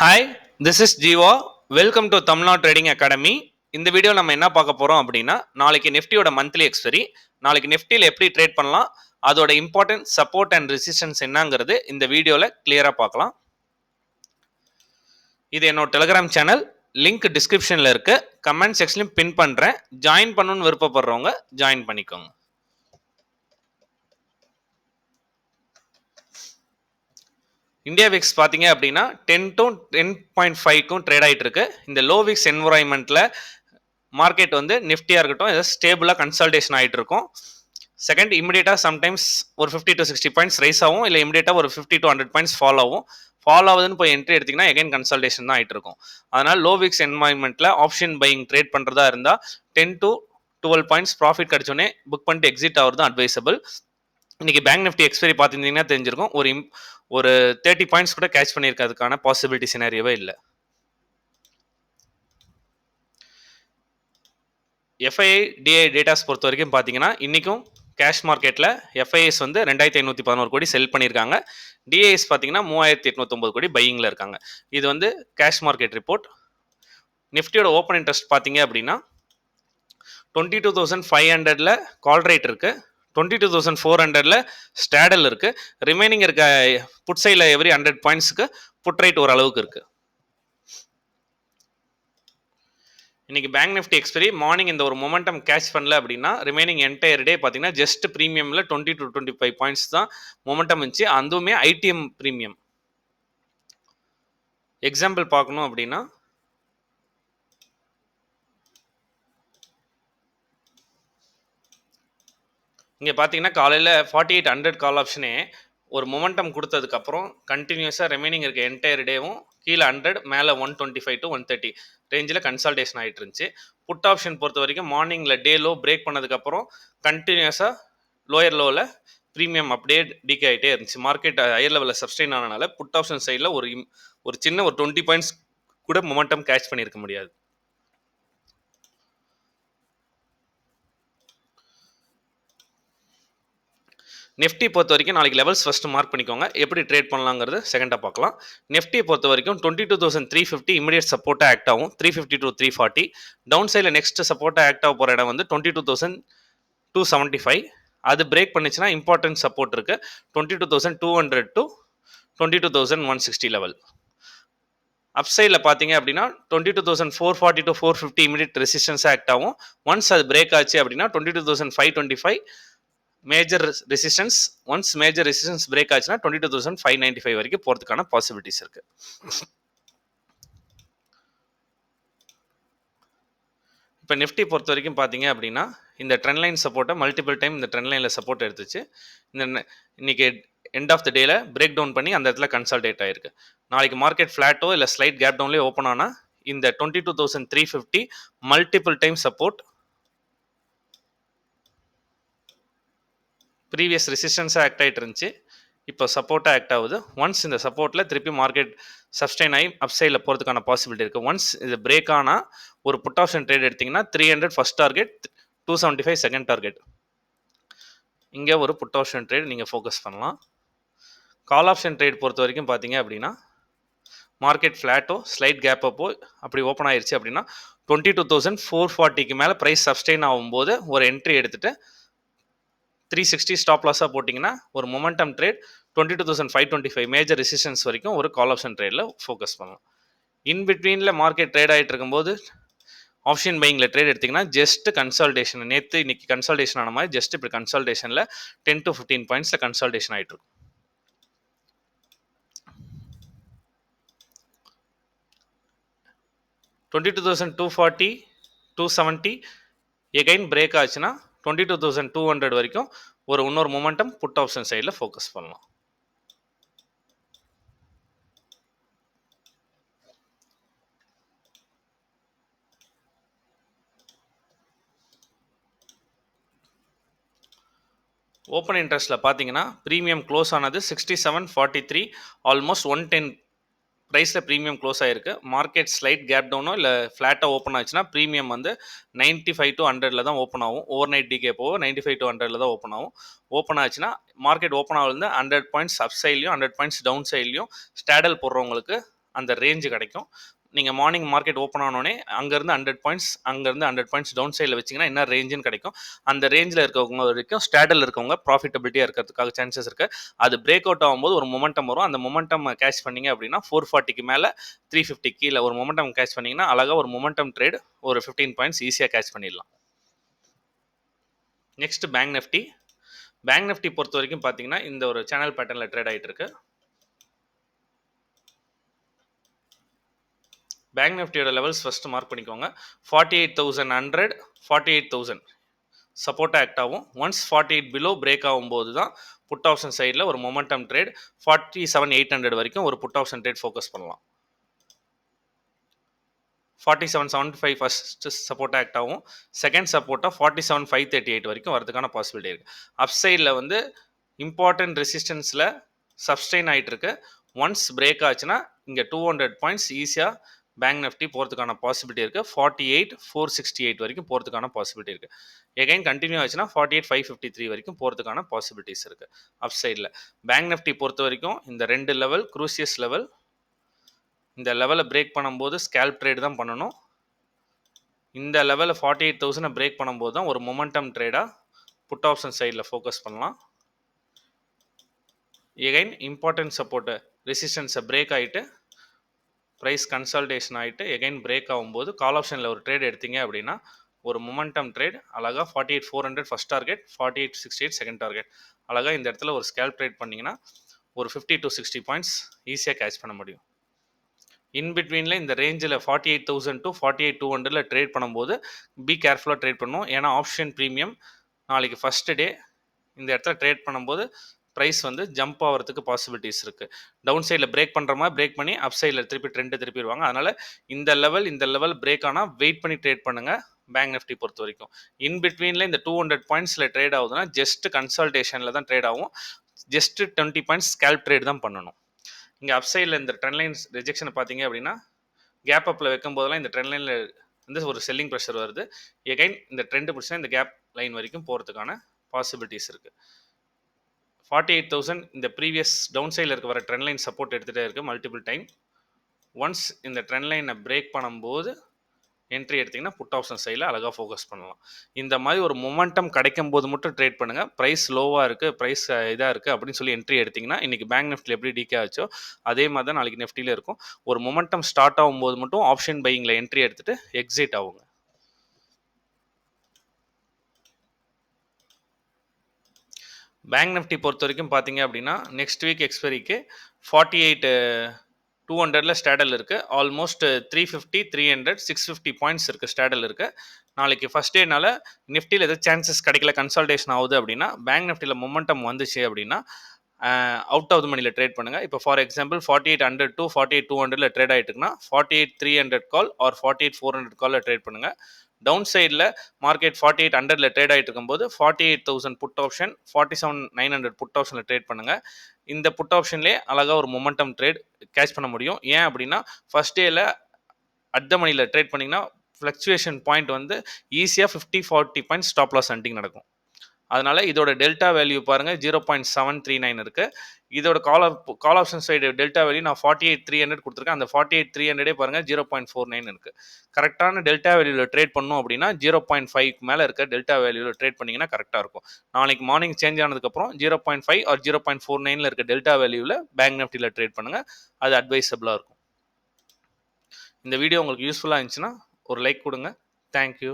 Hi, this is Jeeva. Welcome to Tamil Nadu trading academy. இந்த video நம்ம என்ன பார்க்க போறோம் அப்படின்னா, நாளைக்கு நிஃப்டியோட மந்த்லி எக்ஸ்பைரி, நாளைக்கு நிஃப்டியில் எப்படி ட்ரேட் பண்ணலாம், அதோட இம்பார்ட்டன்ட் சப்போர்ட் அண்ட் ரெசிஸ்டன்ஸ் என்னங்கிறது இந்த வீடியோவில் கிளியராக பார்க்கலாம். இது என்னோட டெலிகிராம் சேனல், லிங்க் டிஸ்கிரிப்ஷனில் இருக்கு, கமெண்ட் செக்ஷன்லையும் பின் பண்ணுறேன். ஜாயின் பண்ணணும்னு விருப்பப்படுறவங்க ஜாயின் பண்ணிக்கோங்க. இந்தியா விக்ஸ் பார்த்தீங்க அப்படின்னா 10 to 10.5க்கும் ட்ரேட் ஆகிட்டு இருக்கு. இந்த லோ விக்ஸ் என்வரான்மெண்ட்டில் மார்க்கெட் வந்து நிஃப்டியாக இருக்கட்டும் ஏதாவது ஸ்டேபிளாக கன்சல்டேஷன் ஆகிட்டு இருக்கும். செகண்ட், இமிடியேட்டாக சம்டைம்ஸ் ஒரு 50 to 60 பாயிண்ட்ஸ் ரைஸ் ஆகும், இல்லை இமிடியேட்டாக ஒரு 50 to 100 பாயிண்ட்ஸ் ஃபால் ஆகும். ஃபால் ஆகுதுன்னு போய் என்ட்ரி எடுத்திங்கன்னா எகைன் கன்சல்டேஷன் தான் ஆகிட்டு இருக்கும். அதனால் லோ விக்ஸ் என்வரான்மெண்ட்டில் ஆப்ஷன் பையிங் ட்ரேட் பண்ணுறதா இருந்தால் 10 to 12 பாயிண்ட்ஸ் ப்ராஃபிட் கிடச்சோன்னே புக் பண்ணிட்டு எக்ஸிட் ஆகிறது தான் அட்வைசபிள். இன்னைக்கு பேங்க் நிஃப்டி எக்ஸ்பைரி பார்த்துருந்தீங்கன்னா தெரிஞ்சிருக்கும், ஒரு 30 பாயிண்ட்ஸ் கூட கேட்ச் பண்ணியிருக்கிறதுக்கான பாசிபிலிட்டி சினாரியோவே இல்லை. எஃப்ஐஐ டிஐ டேட்டாஸ் பொறுத்த வரைக்கும் பார்த்தீங்கன்னா இன்றைக்கும் கேஷ் மார்க்கெட்டில் எஃப்ஐஎஸ் வந்து 2511 கோடி செல் பண்ணியிருக்காங்க. டிஐஎஸ் பார்த்தீங்கன்னா 3809 கோடி பையிங்கில் இருக்காங்க. இது வந்து கேஷ் மார்க்கெட் ரிப்போர்ட். நிஃப்டியோட ஓப்பன் இன்ட்ரெஸ்ட் பார்த்தீங்க அப்படின்னா 22,500 கால் ரேட் இருக்குது, 22,400 ஸ்டாடல் இருக்குது. ரிமைனிங் இருக்க புட் சைடில் எவ்ரி 100 பாயிண்ட்ஸுக்கு புட் ரைட் ஒரு அளவுக்கு இருக்குது. இன்னைக்கு பேங்க் நிஃப்டி எக்ஸ்பைரி மார்னிங் இந்த ஒரு மொமெண்டம் கேட்ச் பண்ணல அப்படின்னா ரிமைனிங் என்டையர் டே பார்த்தீங்கன்னா ஜஸ்ட் ப்ரீமியமில் 20 to 25 பாயிண்ட்ஸ் தான் மொமெண்டம் இருந்துச்சு. அதுவுமே ஐடிஎம் ப்ரீமியம். எக்ஸாம்பிள் பார்க்கணும் அப்படின்னா இங்கே பார்த்தீங்கன்னா காலையில் 4800 கால் ஆப்ஷனே ஒரு மொமெண்டம் கொடுத்ததுக்கப்புறம் கண்டினியூஸாக ரிமைனிங் இருக்க என்டையர் டேவும் கீழே 100 மேலே 125 to 130 ரேஞ்சில் கன்சல்டேஷன் ஆகிட்டு இருந்துச்சு. புட் ஆப்ஷன் பொறுத்த வரைக்கும் மார்னிங்கில் டே லோ பிரேக் பண்ணதுக்கப்புறம் கண்டினியூஸாக லோயர் லோவில் ப்ரீமியம் அப்படியே டிகே ஆகிட்டே இருந்துச்சு. மார்க்கெட் ஹையர் லெவலில் சப்ஸ்டெயின் ஆனனால புட் ஆப்ஷன் சைடில் ஒரு சின்ன ஒரு 20 பாயிண்ட்ஸ் கூட மொமெண்டம் கேட்ச் பண்ணியிருக்க முடியாது. நிஃப்டி பொறுத்த வரைக்கும் நாளைக்கு லெவல்ஸ் ஃபஸ்ட்டு மார்க் பண்ணிக்கோங்க, எப்படி ட்ரேட் பண்ணலாங்கிறது செகண்டாக பார்க்கலாம். நிஃப்டி பொறுத்த வரைக்கும் 22,350 இமீடியட் சப்போர்ட்டாக ஆக்ட் ஆகும், 350 to 340. டவுன் சைடில் நெக்ஸ்ட் சப்போர்ட்டாக ஆக்ட் ஆக போகிற இடம் வந்து 22,275. அது பிரேக் பண்ணிச்சுன்னா இம்பார்ட்டன்ட் சப்போர்ட் இருக்கு 22,200 to 22,160 லெவல். அப்சைடில் பார்த்தீங்க அப்படின்னா 22,440 to 450 இமீடியட் ரெசிஸ்டன்ஸ் ஆக்ட் ஆகும். ஒன்ஸ் அது பிரேக் ஆச்சு அப்படின்னா 22,525 major resistance. Once major resistance break ஆச்சுன்னா 22,595 வரைக்கும் போகிறதுக்கான பாசிபிலிட்டிஸ் இருக்கு. இப்போ நிஃப்டி பொறுத்த வரைக்கும் பார்த்தீங்க அப்படின்னா இந்த ட்ரெண்ட் லைன் சப்போர்ட்டை மல்டிபிள் டைம் இந்த ட்ரெண்ட் லைனில் சப்போர்ட் எடுத்துச்சு. இன்னைக்கு எண்ட் ஆஃப் த டேல பிரேக் டவுன் பண்ணி அந்த இடத்துல கன்சல்டேட் ஆயிருக்கு. நாளைக்கு மார்க்கெட் ஃப்ளாட்டோ இல்லை ஸ்லைட் கேப் டவுன்லேயே ஓப்பன் ஆனால் இந்த 22,350 மல்டிபிள் டைம் சப்போர்ட், ப்ரீவியஸ் ரெசிஸ்டன்ஸாக ஆக்ட் ஆகிட்டு இருந்துச்சு, இப்போ சப்போர்ட்டாக ஆக்ட் ஆகுது. ஒன்ஸ் இந்த சப்போர்ட்டில் திருப்பி மார்க்கெட் சப்ஸ்டைன் ஆகி அப்சைடில் போகிறதுக்கான பாசிபிலிட்டி இருக்குது. ஒன்ஸ் இது பிரேக் ஆனால் ஒரு புட் ஆப்ஷன் ட்ரேட் எடுத்திங்கன்னா 300 ஃபர்ஸ்ட் டார்கெட், 275 செகண்ட் டார்கெட். இங்கே ஒரு புட் ஆப்ஷன் ட்ரேட் நீங்கள் ஃபோக்கஸ் பண்ணலாம். கால் ஆப்ஷன் ட்ரேட் பொறுத்த வரைக்கும் பார்த்தீங்க அப்படின்னா மார்க்கெட் ஃப்ளாட்டோ ஸ்லைட் கேப் அப்போ அப்படி ஓப்பன் ஆயிடுச்சு அப்படின்னா 22,440க்கு மேலே ப்ரைஸ் சப்ஸ்டைன் ஆகும்போது ஒரு என்ட்ரி எடுத்துகிட்டு 360 ஸ்டாப் லாஸாக போட்டிங்கன்னா ஒரு மொமெண்டம் ட்ரேட் 22,525 மேஜர் ரெசிஸ்டன்ஸ் வரைக்கும் ஒரு கால் ஆப்ஷன் ட்ரேடில் ஃபோக்கஸ் பண்ணலாம். இன் பிட்வீனில் மார்க்கெட் ட்ரேட் ஆகிட்டு இருக்கும்போது ஆப்ஷன் பையிங்கில் ட்ரேட் எடுத்திங்கன்னா ஜஸ்ட் கன்சல்டேஷன், நேற்று இன்னைக்கு கன்சல்டேஷன் ஆன மாதிரி ஜஸ்ட் இப்படி கன்சல்டேஷனில் 10 to 15 பாயிண்ட்ஸில் கன்சல்டேஷன் ஆகிட்டு இருக்கும். $22,240 270 எகைன் பிரேக் ஆச்சுன்னா 22,200 வரைக்கும் இன்னொரு மொமெண்டம் புட் ஆப்ஷன் சைடில் ஃபோக்கஸ் பண்ணலாம். ஓப்பன் இன்ட்ரெஸ்ட்டில் பார்த்தீங்கன்னா ப்ரீமியம் க்ளோஸ் ஆனது 67.43, ஆல்மோஸ்ட் 110 ப்ரைஸில் ப்ரீமியம் க்ளோஸ் ஆகிருக்கு. மார்க்கெட் ஸ்லைட் கேப் டவுனோ இல்லை ஃப்ளாட்டாக ஓப்பன் ஆச்சுன்னா ப்ரீமியம் வந்து 95 to 100 தான் ஓப்பன் ஆகும். ஓவர் நைட் டிகே போக 95 to 100 தான் ஓப்பன் ஆகும். ஓப்பன் ஆச்சுன்னா மார்க்கெட் ஓப்பன் ஆகுது 100 பாயிண்ட்ஸ் அப் சைட்லையும் 100 பாயிண்ட்ஸ் டவுன் சைட்லையும் ஸ்டாடல் போடுறவங்களுக்கு அந்த ரேஞ்சு கிடைக்கும். நீங்கள் மார்னிங் மார்க்கெட் ஓப்பன் ஆனோடனே அங்கேருந்து 100 பாயிண்ட்ஸ் டவுன் சைடில் வச்சிங்கன்னா என்ன ரேஞ்சுன்னு கிடைக்கும். அந்த ரேஞ்சில் இருக்கவங்க வரைக்கும் ஸ்டாடல் இருக்கவங்க ப்ராஃபிட்டபிலிட்டியாக இருக்கிறதுக்காக சான்சஸ் இருக்குது. அது பிரேக் அவுட் ஆகும்போது ஒரு மொமெண்டம் வரும். அந்த மொமெண்டம் கேஷ் பண்ணிங்க அப்படின்னா 440 மேலே 350 கீழே ஒரு மொமெண்டம் கேஷ் பண்ணிங்கன்னா அழகாக ஒரு மொமெண்டம் ட்ரேட் ஒரு 15 பாயிண்ட்ஸ் ஈஸியாக கேஷ் பண்ணிடலாம். நெக்ஸ்ட் பேங்க் நிஃப்டி பொறுத்த வரைக்கும் பார்த்தீங்கன்னா இந்த ஒரு சேனல் பேட்டர்னில் ட்ரேட் ஆகிட்டு இருக்கு. பேங்க் நிஃப்டியோட லெவல்ஸ் ஃபஸ்ட்டு மார்க் பண்ணிக்கோங்க. 48,100 48,000 சப்போர்ட் ஆக்ட் ஆகும். ஒன்ஸ் 48 பிலோ பிரேக் ஆகும்போது தான் புட் ஆப்ஷன் சைடில் ஒரு மொமெண்டம் ட்ரேட் 47,800 வரைக்கும் ஒரு புட் ஆப்ஷன் ட்ரேட் ஃபோக்கஸ் பண்ணலாம். 47,755 ஃபர்ஸ்ட் சப்போர்ட் ஆக்ட் ஆகும். செகண்ட் சப்போர்ட்டாக 47,538 வரைக்கும் வரதுக்கான பாசிபிலிட்டி இருக்குது. அப்சைடில் வந்து இம்பார்ட்டன்ட் ரெசிஸ்டன்ஸில் சப்ஸ்டெயின் ஆகிட்டு இருக்கு. ஒன்ஸ் பிரேக் ஆச்சுன்னா இங்கே 200 பாயிண்ட்ஸ் ஈஸியாக பேங்க் நிஃப்டி போகிறதுக்கான பாசிபிலிட்டி இருக்குது. 48,468 வரைக்கும் போகிறதுக்கான பாசிபிலிட்டி இருக்குது. எகைன் கண்டினியூ ஆச்சுன்னா 48,553 வரைக்கும் போகிறதுக்கான பாசிபிலிட்டிஸ் இருக்குது அப்சைடில். பேங்க் நிஃப்டி பொறுத்த வரைக்கும் இந்த 2 லெவல் க்ரூசியஸ் லெவல். இந்த லெவலை பிரேக் பண்ணும்போது ஸ்கேல்ப் ட்ரேட் தான் பண்ணணும். இந்த லெவலில் 48,000 பிரேக் பண்ணும்போது தான் ஒரு மொமெண்டம் ட்ரேடாக புட் ஆப்ஷன் சைடில் ஃபோக்கஸ் பண்ணலாம். எகைன் இம்பார்ட்டன்ட் சப்போர்ட்டு ரெசிஸ்டன்ஸை பிரேக் ஆகிட்டு ப்ரைஸ் கன்சல்டேஷன் ஆகிட்டு எகைன் பிரேக் ஆகும்போது கால் ஆப்ஷனில் ஒரு ட்ரேட் எடுத்தீங்க அப்படின்னா ஒரு மொமெண்டம் ட்ரேட் அழகாக 48,400 ஃபஸ்ட் டார்கெட், 48,688 செகண்ட் டார்கெட். அழகாக இந்த இடத்துல ஒரு ஸ்கேல்ப் ட்ரேட் பண்ணிங்கன்னா ஒரு 50 to 60 பாயிண்ட்ஸ் ஈஸியாக கேட்ச் பண்ண முடியும். இன்பிட்வீனில் இந்த ரேஞ்சில் 48,000 to 48,200 ட்ரேட் பண்ணும்போது பி கேர்ஃபுல்லாக ட்ரேட் பண்ணணும். ஏன்னா ஆப்ஷன் ப்ரீமியம் நாளைக்கு ஃபஸ்ட்டு டே இந்த இடத்துல ட்ரேட் பண்ணும்போது ப்ரைஸ் வந்து ஜம்ப் ஆகிறதுக்கு பாசிபிலிட்டிஸ் இருக்குது. டவுன் சைடில் பிரேக் பண்ணுற மாதிரி பிரேக் பண்ணி அப் சைடில் திருப்பிடுவாங்க. அதனால் இந்த லெவல் பிரேக் ஆனால் வெயிட் பண்ணி ட்ரேட் பண்ணுங்கள். பேங்க் நிஃப்டி பொறுத்த வரைக்கும் இன்பிட்வீனில் இந்த 200 பாயிண்ட்ஸில் ட்ரேட் ஆகுதுன்னா ஜஸ்ட் கன்சல்டேஷனில் தான் ட்ரேட் ஆகும். ஜஸ்ட் 20 பாயிண்ட்ஸ் ஸ்கேல்ப் ட்ரேட் தான் பண்ணணும். இங்கே அப் சைடில் இந்த ட்ரெண்ட் லைன்ஸ் ரிஜெக்ஷனை பார்த்தீங்க அப்படின்னா கேப் அப்பில் வைக்கும் போதெல்லாம் இந்த ட்ரெண்ட் லைனில் வந்து ஒரு செல்லிங் ப்ரெஷர் வருது. எகைன் இந்த ட்ரெண்டு பிடிச்சா இந்த கேப் லைன் வரைக்கும் போகிறதுக்கான பாசிபிலிட்டிஸ் இருக்குது. 48,000 இந்த ப்ரீவியஸ் டவுன் சைடில் இருக்க வர ட்ரெண்ட் லைன் சப்போர்ட் எடுத்துகிட்டே இருக்குது மல்டிபிள் டைம். ஒன்ஸ் இந்த ட்ரெண்ட் லைனை பிரேக் பண்ணும்போது என்ட்ரி எடுத்திங்கன்னா புட் ஆப்ஷன் சைடில் அழகாக ஃபோக்கஸ் பண்ணலாம். இந்த மாதிரி ஒரு மொமெண்டம் கிடைக்கும் போது மட்டும் ட்ரேட் பண்ணுங்கள். ப்ரைஸ் லோவாக இருக்குது, ப்ரைஸ் இதாக இருக்குது அப்படின்னு சொல்லி என்ட்ரி எடுத்திங்கன்னா இன்றைக்கி பேங்க் நிஃப்டியில் எப்படி டிகே ஆச்சோ அதே மாதிரி தான் நாளைக்கு நிஃப்டியில் இருக்கும். ஒரு மொமெண்டம் ஸ்டார்ட் ஆகும்போது மட்டும் ஆப்ஷன் பையிங்கில் என்ட்ரி எடுத்துகிட்டு எக்ஸிட் ஆகுங்க. பேங்க் நிஃப்டி பொறுத்த வரைக்கும் பார்த்தீங்க அப்படின்னா நெக்ஸ்ட் வீக் எக்ஸ்பைரிக்கு 48,200 ஸ்டாடல் இருக்குது. ஆல்மோஸ்ட் 350, 300, 650 பாயிண்ட்ஸ் இருக்குது ஸ்டாடல் இருக்குது. நாளைக்கு ஃபஸ்ட் டேனால நிஃப்டியில் எதாவது சான்சஸ் கிடைக்கல, கன்சல்டேஷன் ஆகுது அப்படின்னா பேங்க் நிஃப்டியில் மொமெண்டம் வந்துச்சு அப்படின்னா அவுட் ஆஃப் த மணியில் ட்ரேட் பண்ணுங்கள். இப்போ ஃபார் எக்ஸாம்பிள் 4800 to 48,200 ட்ரேட் ஆகிட்டு இருக்குன்னா 48,300 கால் ஆர் 48,400 காலில் ட்ரேட் பண்ணுங்கள். டவுன் சைடில் மார்க்கெட் 4800 ட்ரேட் ஆகிட்டு இருக்கும்போது 48,000 புட் ஆப்ஷன், 47,900 புட் ஆப்ஷனில் ட்ரேட் பண்ணுங்கள். இந்த புட் ஆப்ஷன்லேயே அழகாக ஒரு மொமெண்டம் ட்ரேட் கேட்ச் பண்ண முடியும். ஏன் அப்படின்னா ஃபஸ்ட் டேயில் அட் த மணியில் ட்ரேட் பண்ணிங்கன்னா ஃப்ளக்சுவேஷன் பாயிண்ட் வந்து ஈஸியாக 50-40 பாயிண்ட்ஸ் ஸ்டாப் லாஸ் ஹண்டிங் நடக்கும். அதனால் இதோட டெல்டா வேல்யூ பாருங்கள் 0.739 இருக்குது. இதோட call option side delta value நான் 48,300 கொடுத்துருக்கேன். அந்த 48,300 பாருங்கள் 0.49 இருக்குது. கரெக்டான டெல்டா வேல்யூவில் ட்ரேட் பண்ணணும் அப்படின்னா 0.5 மேலே இருக்க டெல்டா வேல்யூவில் ட்ரேட் பண்ணிங்கன்னா கரெக்டாக இருக்கும். நாளைக்கு மார்னிங் சேஞ்ச் ஆனதுக்கப்புறம் 0.5 ஆர் 0.49 இருக்க டெல்டா வேல்யூவில் பேங்க் நிஃப்டியில் ட்ரேட் பண்ணுங்கள். அது அட்வைசபிளாக இருக்கும். இந்த வீடியோ உங்களுக்கு யூஸ்ஃபுல்லாக இருந்துச்சுன்னா ஒரு லைக் கொடுங்க. தேங்க்யூ.